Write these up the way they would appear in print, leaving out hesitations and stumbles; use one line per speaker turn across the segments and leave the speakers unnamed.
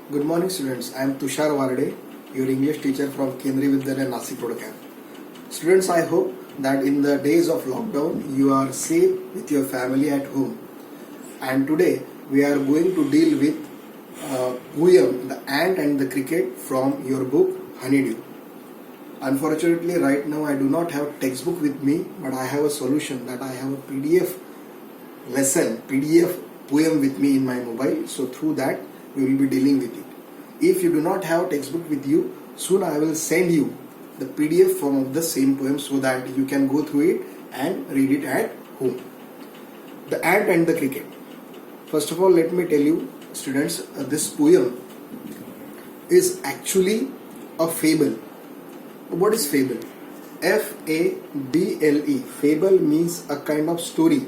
Good morning, students. I am Tushar Warde, your English teacher from Kendriya Vidyalaya Nasik Road Camp. Students, I hope that in the days of lockdown you are safe with your family at home. And today we are going to deal with poem, The Ant and the Cricket from your book Honeydew. Unfortunately, right now I do not have textbook with me, but I have a solution that I have a PDF lesson, PDF poem with me in my mobile. So through that we will be dealing with it. If you do not have textbook with you, soon I will send you the PDF form of the same poem so that you can go through it and read it at home. The Ant and the Cricket. First of all, let me tell you, students, this poem is actually a fable. What is fable? F-A-B-L-E. Fable means a kind of story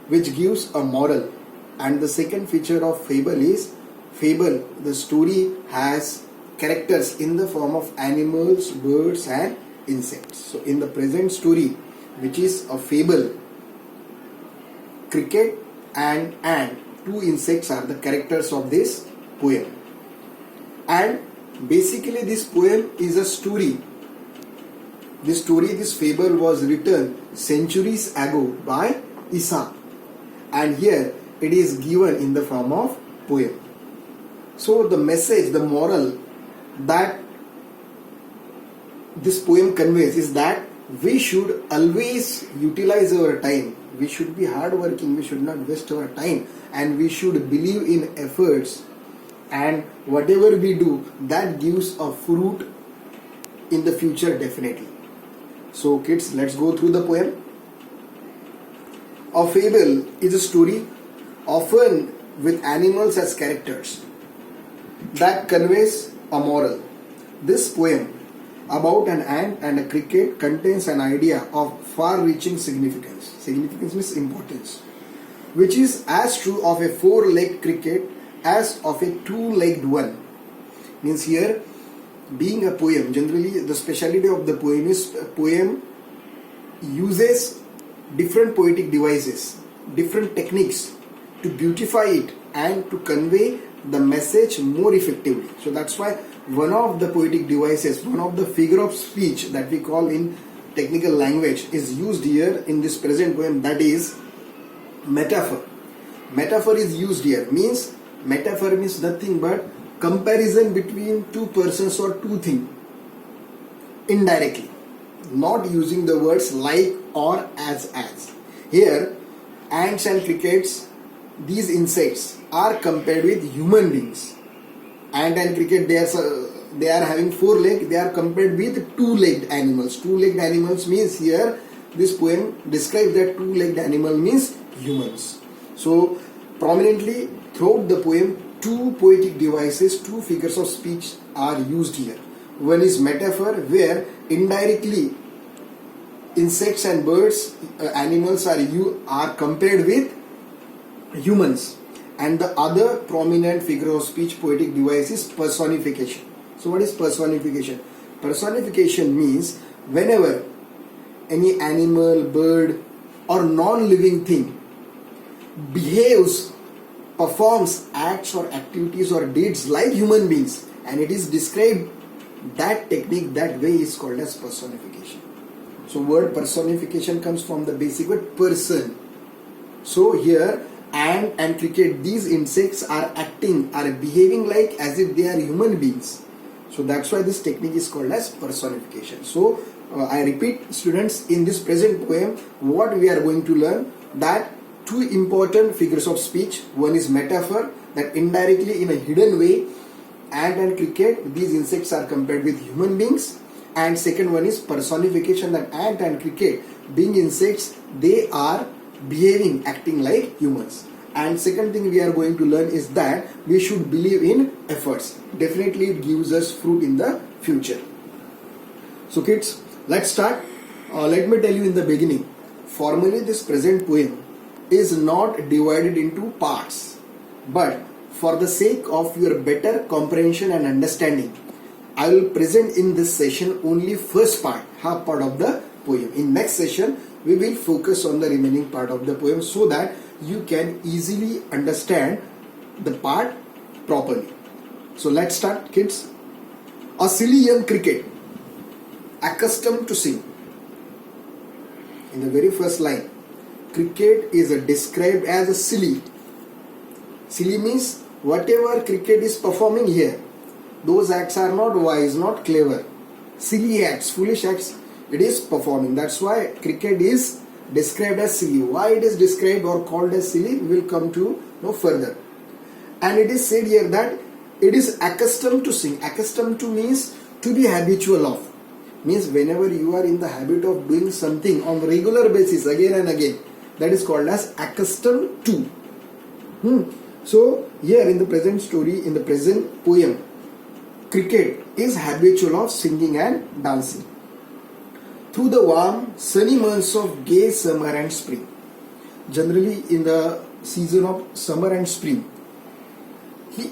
which gives a moral. And the second feature of fable is, fable, the story has characters in the form of animals, birds and insects. So in the present story, which is a fable, cricket and ant, two insects are the characters of this poem. And basically this poem is a story. This fable was written centuries ago by Aesop. And here it is given in the form of poem. So the message, the moral that this poem conveys is that we should always utilize our time. We should be hardworking, we should not waste our time, and we should believe in efforts, and whatever we do, that gives a fruit in the future definitely. So kids, let's go through the poem. A fable is a story often with animals as characters that conveys a moral. This poem about an ant and a cricket contains an idea of far-reaching significance. Significance means importance, which is as true of a four-legged cricket as of a two-legged one. Means here, being a poem, generally the speciality of the poem is poem uses different poetic devices, different techniques to beautify it and to convey the message more effectively. So that's why one of the poetic devices, one of the figure of speech that we call in technical language is used here in this present poem, that is metaphor. Metaphor is used here. Metaphor means nothing but comparison between two persons or two things indirectly, not using the words like or as. Here, ants and crickets, these insects are compared with human beings. Ant and cricket, they are having four legs, they are compared with two-legged animals. Two-legged animals means here, this poem describes that two-legged animal means humans. So, prominently throughout the poem, two poetic devices, two figures of speech are used here. One is metaphor, where indirectly insects and birds, animals are compared with humans. And the other prominent figure of speech poetic device is personification. So what is personification? Personification means whenever any animal, bird or non-living thing behaves, performs acts or activities or deeds like human beings, and it is described, that technique, that way is called as personification. So word personification comes from the basic word person. So here ant and cricket, these insects are behaving like as if they are human beings. So that's why this technique is called as personification. So I repeat, students, in this present poem, what we are going to learn, that two important figures of speech. One is metaphor, that indirectly in a hidden way, ant and cricket, these insects are compared with human beings. And second one is personification, that ant and cricket, being insects, they are behaving, acting like humans. And second thing we are going to learn is that we should believe in efforts. Definitely it gives us fruit in the future. So kids, let's start. Let me tell you in the beginning, formally this present poem is not divided into parts, but for the sake of your better comprehension and understanding, I will present in this session only first part, half part of the poem. In next session, we will focus on the remaining part of the poem so that you can easily understand the part properly. So let's start, kids. A silly young cricket, accustomed to sing. In the very first line, cricket is described as a silly. Silly means whatever cricket is performing here, those acts are not wise, not clever. Silly acts, foolish acts, it is performing. That's why cricket is described as silly. Why it is described or called as silly, we will come to know further. And it is said here that it is accustomed to sing. Accustomed to means to be habitual of. Means whenever you are in the habit of doing something on regular basis again and again, that is called as accustomed to. So here in the present story, in the present poem, cricket is habitual of singing and dancing. Through the warm, sunny months of gay summer and spring. Generally in the season of summer and spring, he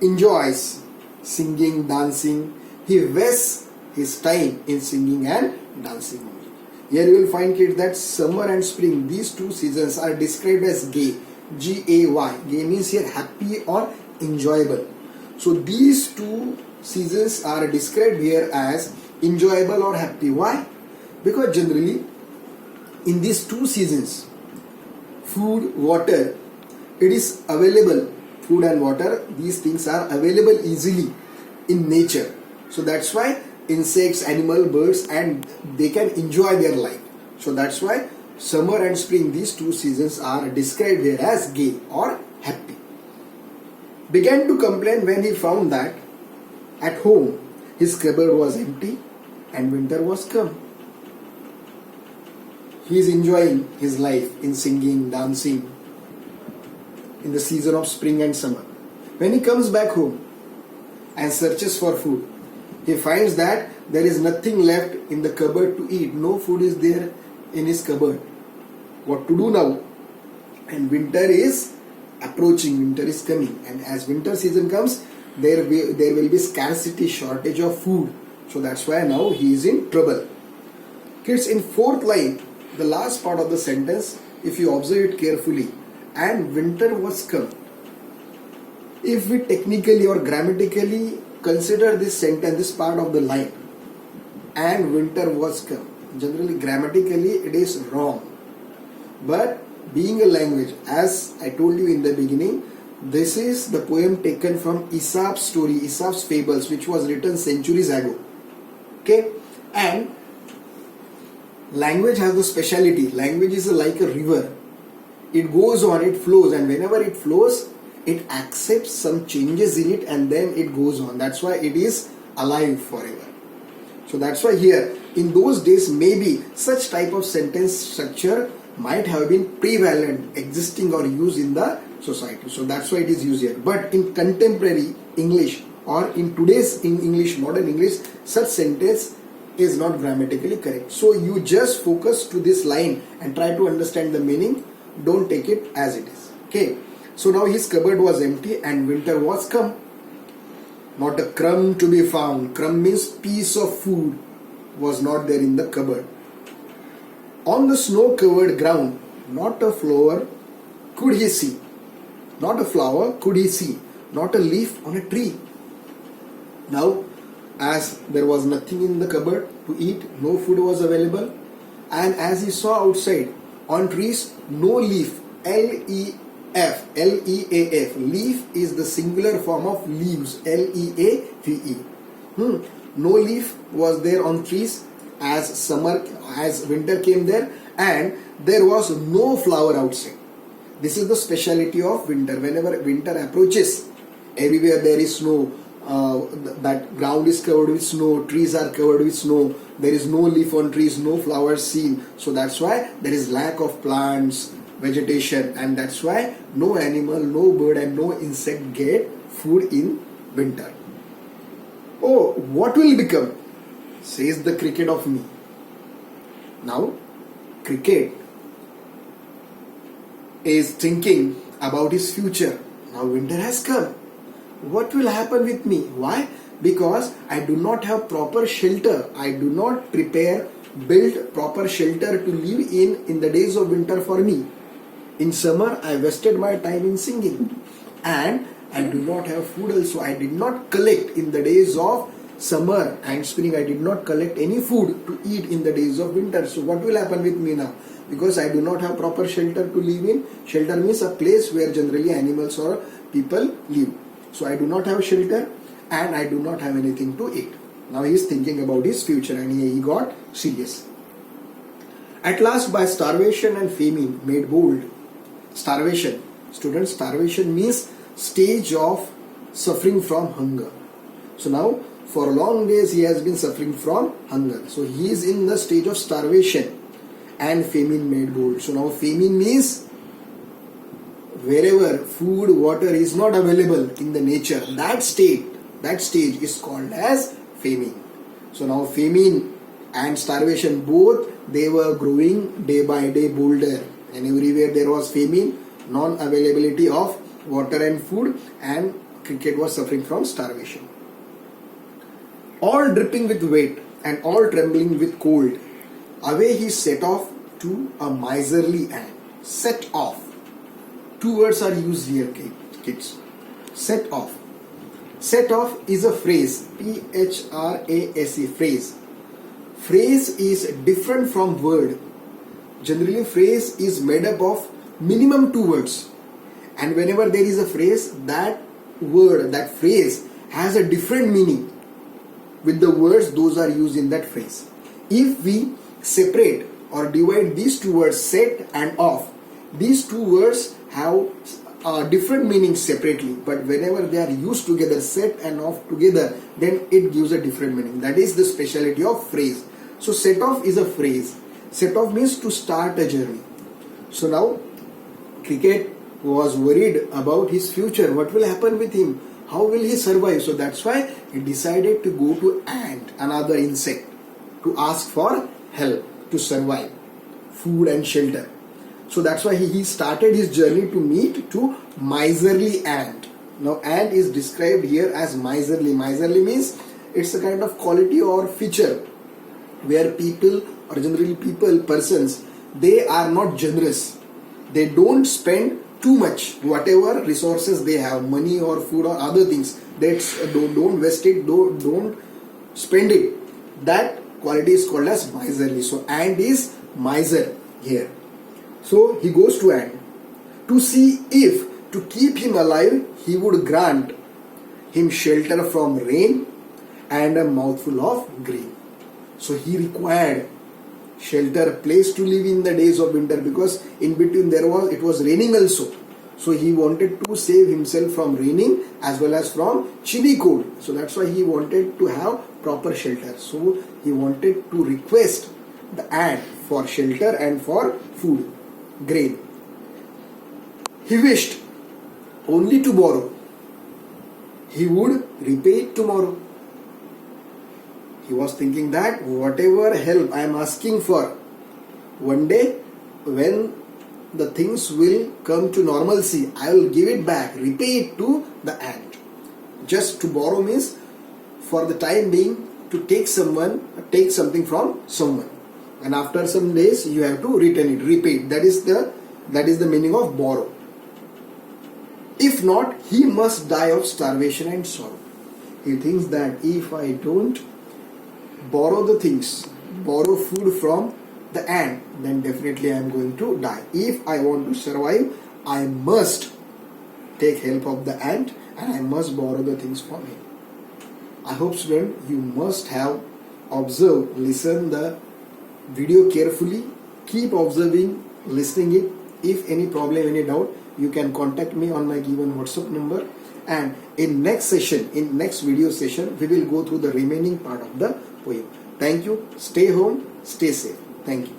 enjoys singing, dancing. He wastes his time in singing and dancing only. Here you will find, kids, that summer and spring, these two seasons are described as gay. G-A-Y. Gay means here happy or enjoyable. So these two seasons are described here as enjoyable or happy. Why? Because generally in these two seasons, food, water, it is available. Food and water, these things are available easily in nature. So that's why insects, animal, birds, and they can enjoy their life. So that's why summer and spring, these two seasons are described here as gay or happy. Began to complain when he found that at home his cupboard was empty and winter was come. He is enjoying his life in singing, dancing in the season of spring and summer. When he comes back home and searches for food, he finds that there is nothing left in the cupboard to eat. No food is there in his cupboard. What to do now? And winter is approaching, winter is coming, and as winter season comes, there will be scarcity, shortage of food. So that's why now he is in trouble. Kids, in fourth line, the last part of the sentence, if you observe it carefully, and winter was come. If we technically or grammatically consider this sentence, this part of the line, and winter was come, generally grammatically it is wrong. But being a language, as I told you in the beginning, this is the poem taken from Aesop's story, Aesop's fables, which was written centuries ago. Okay? And language has the speciality. Language is like a river. It goes on, it flows, and whenever it flows, it accepts some changes in it and then it goes on. That's why it is alive forever. So that's why here, in those days, maybe such type of sentence structure might have been prevalent, existing or used in the society. So that's why it is used here. But in contemporary English or in today's English, modern English, such sentence is not grammatically correct. So you just focus to this line and try to understand the meaning. Don't take it as it is. Okay. So now his cupboard was empty and winter was come. Not a crumb to be found. Crumb means piece of food was not there in the cupboard. On the snow-covered ground, not a flower could he see. Not a flower could he see. Not a leaf on a tree. Now, as there was nothing in the cupboard to eat, no food was available, and as he saw outside, on trees, no leaf, L-E-F, L-E-A-F, leaf is the singular form of leaves, L-E-A-V-E. No leaf was there on trees as winter came there, and there was no flower outside. This is the speciality of winter. Whenever winter approaches, everywhere there is snow. That ground is covered with snow, trees are covered with snow, there is no leaf on trees, no flowers seen. So that's why there is lack of plants, vegetation, and that's why no animal, no bird and no insect get food in winter. Oh, what will become? Says the cricket of me. Now, cricket is thinking about his future. Now winter has come. What will happen with me? Why? Because I do not have proper shelter. I do not build proper shelter to live in the days of winter for me. In summer, I wasted my time in singing. And I do not have food also. I did not collect in the days of summer and spring. I did not collect any food to eat in the days of winter. So what will happen with me now? Because I do not have proper shelter to live in. Shelter means a place where generally animals or people live. So I do not have shelter and I do not have anything to eat. Now he is thinking about his future and he got serious. At last, by starvation and famine made bold. Starvation. Students, starvation means stage of suffering from hunger. So now for long days he has been suffering from hunger. So he is in the stage of starvation and famine made bold. So now famine means wherever food, water is not available in the nature, that stage is called as famine. So now famine and starvation both, they were growing day by day bolder, and everywhere there was famine, non-availability of water and food, and cricket was suffering from starvation. All dripping with wet and all trembling with cold, away he set off to a miserly end. Set off. Two words are used here, kids. Set off. Set off is a phrase. P-H-R-A-S-E, phrase. Phrase is different from word. Generally, phrase is made up of minimum two words. And whenever there is a phrase, that word, that phrase has a different meaning with the words those are used in that phrase. If we separate or divide these two words, set and off, these two words have different meanings separately, but whenever they are used together, set and off together, then it gives a different meaning. That is the speciality of phrase. So set off is a phrase. Set off means to start a journey. So now cricket was worried about his future. What will happen with him? How will he survive? So that's why he decided to go to ant, another insect, to ask for help to survive, food and shelter. So that's why he started his journey to meet to miserly ant. Now ant is described here as miserly. Miserly means it's a kind of quality or feature where people, or generally persons, they are not generous. They don't spend too much. Whatever resources they have, money or food or other things, don't waste it, don't spend it. That quality is called as miserly. So ant is miser here. So he goes to ant to see if, to keep him alive, he would grant him shelter from rain and a mouthful of grain. So he required shelter, place to live in the days of winter, because in between it was raining also. So he wanted to save himself from raining as well as from chilly cold. So that's why he wanted to have proper shelter. So he wanted to request the ant for shelter and for food, grain. He wished only to borrow. He would repay it tomorrow. He was thinking that whatever help I am asking for, one day when the things will come to normalcy, I will give it back, repay it to the ant. Just to borrow means for the time being to take something from someone, and after some days you have to return it, repay it. That is the meaning of borrow. If not, he must die of starvation and sorrow. He thinks that if I don't borrow the things, borrow food from the ant, then definitely I am going to die. If I want to survive, I must take help of the ant and I must borrow the things from him. I hope, student, you must have observed, listened the video carefully. Keep observing, listening it. If any problem, any doubt, you can contact me on my given WhatsApp number. And in next video session, we will go through the remaining part of the poem. Thank you. Stay home, stay safe. Thank you.